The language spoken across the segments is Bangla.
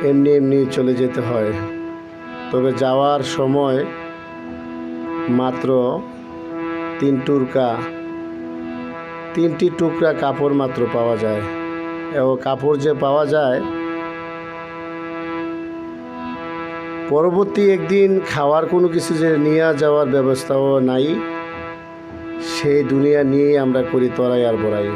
এমনি এমনি চলে যেতে হয়, তবে যাওয়ার সময় মাত্র তিনটি টুকরা কাপড় মাত্র পাওয়া যায়। এবং কাপড় যে পাওয়া যায়, পরবর্তী একদিন খাওয়ার কোনো কিছু যে নিয়ে যাওয়ার ব্যবস্থাও নাই, সেই দুনিয়া নিয়েই আমরা করি তরাই আর বড়াই।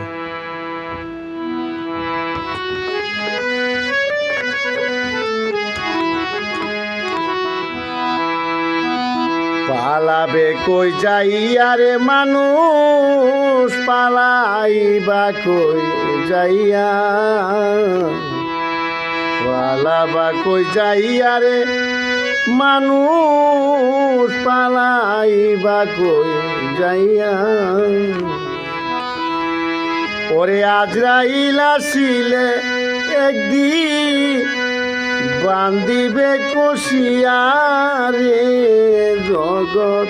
পালাবে কই যাইয়া রে মানুষ, পালাইবা কই যাইয়া, পালাবা কই যাইয়া রে মানুষ, পালাইবা কই যাইয়া। ওরে আজরাইল আসিলে একদিন বান্দিবে কষিয়া রে, জগৎ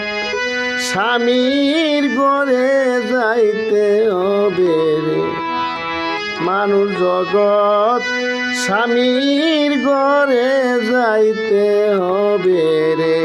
স্বামীর ঘরে যাইতে হবে রে মানুষ, জগৎ স্বামীর ঘরে যাইতে হবে রে।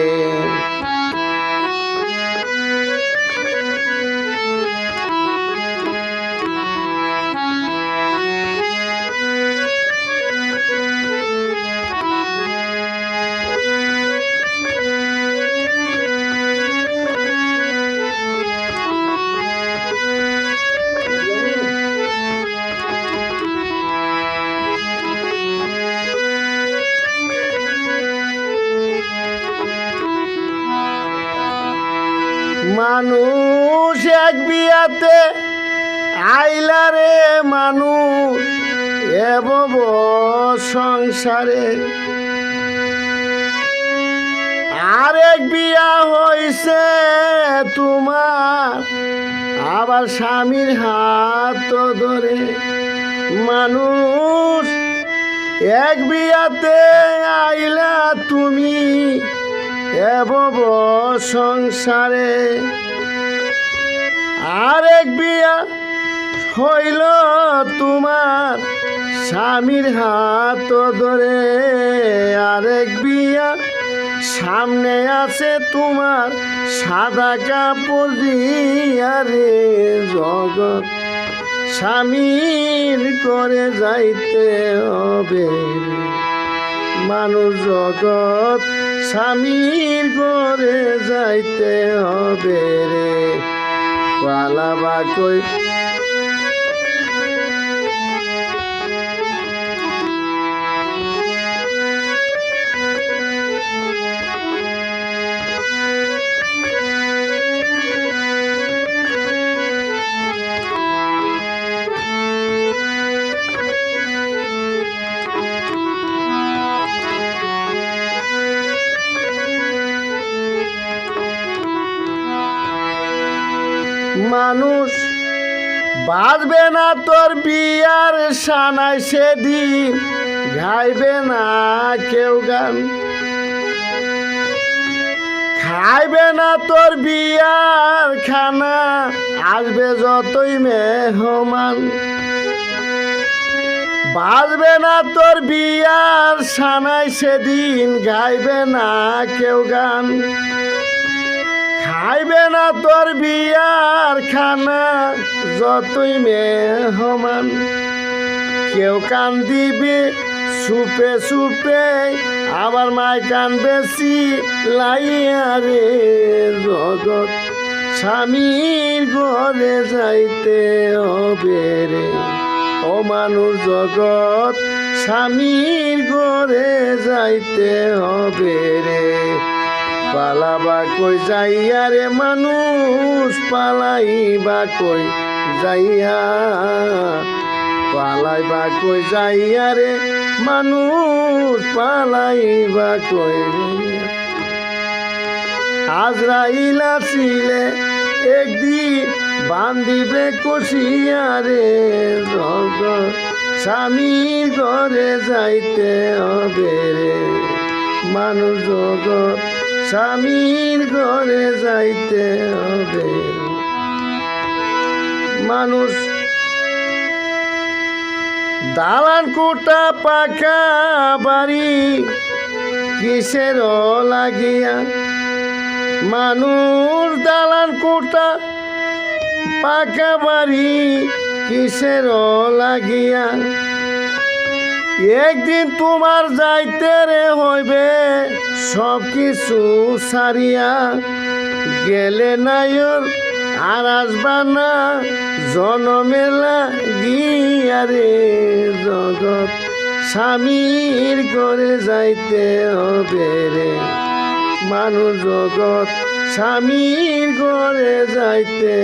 মানুষ এক বিয়াতে আইলা রে মানুষ, এবব সংসারে আরেক বিয়া হইছে তোমার, আবার স্বামীর হাত ধরে। মানুষ এক বিয়াতে আইলা তুমি, এবব সংসারে আরেক বিয়া হইল তোমার, স্বামীর হাত ধরে। আরেক বিয়া সামনে আছে তোমার, সাদা কাপড় দিয়া রে, জগৎ স্বামীর করে যাইতে হবে মানুষ, জগৎ স্বামীর ঘরে যাইতে হবে রে। পালাবা কই মানুষ বাজবে না তোর বিয়ার সানাই, সেদিন গাইবে না কেউ গান, খাইবে না তোর বিয়ার খানা, আসবে যতই মেহমান। বাজবে না তোর বিয়ার সানাই, সেদিন গাইবে না কেউ গান, খাইবে না তোর বিয়ার খানা, যতই মেহমান। কেউ কান দিবে সুপে সুপে, আবার মায় কানবে লাইয়া রে, জগৎ স্বামীর ঘরে যাইতে হবে রে ও মানুষ, জগৎ স্বামীর ঘরে যাইতে হবে রে। পালাবা কই যাইয়া রে মানুষ, পালাইবা কই যাইয়া, পালাইবা কই যাইয়া রে মানুষ, পালাইবা কই যাইয়া। আজরাইল আসিলে একদিন বান্দিবে কষিয়া রে, জগৎ স্বামীর ঘরে যাইতে হবে রে মানুষ, জগৎ স্বামীর ঘরে যাইতে হবে মানুষ। দালান কোটা পাকা বাড়ি কিসের লাগিয়া, মানুষ দালান কোটা পাকা বাড়ি কিসের লাগিয়া, একদিন তোমার যাইতে রে হইবে সব কিছু সারিয়া, গেলে নাইর আর আসবা না জনমেলা গিয়া রে, জগৎ স্বামীর করে যাইতে হবে রে, মানুষ জগৎ স্বামীর করে যাইতে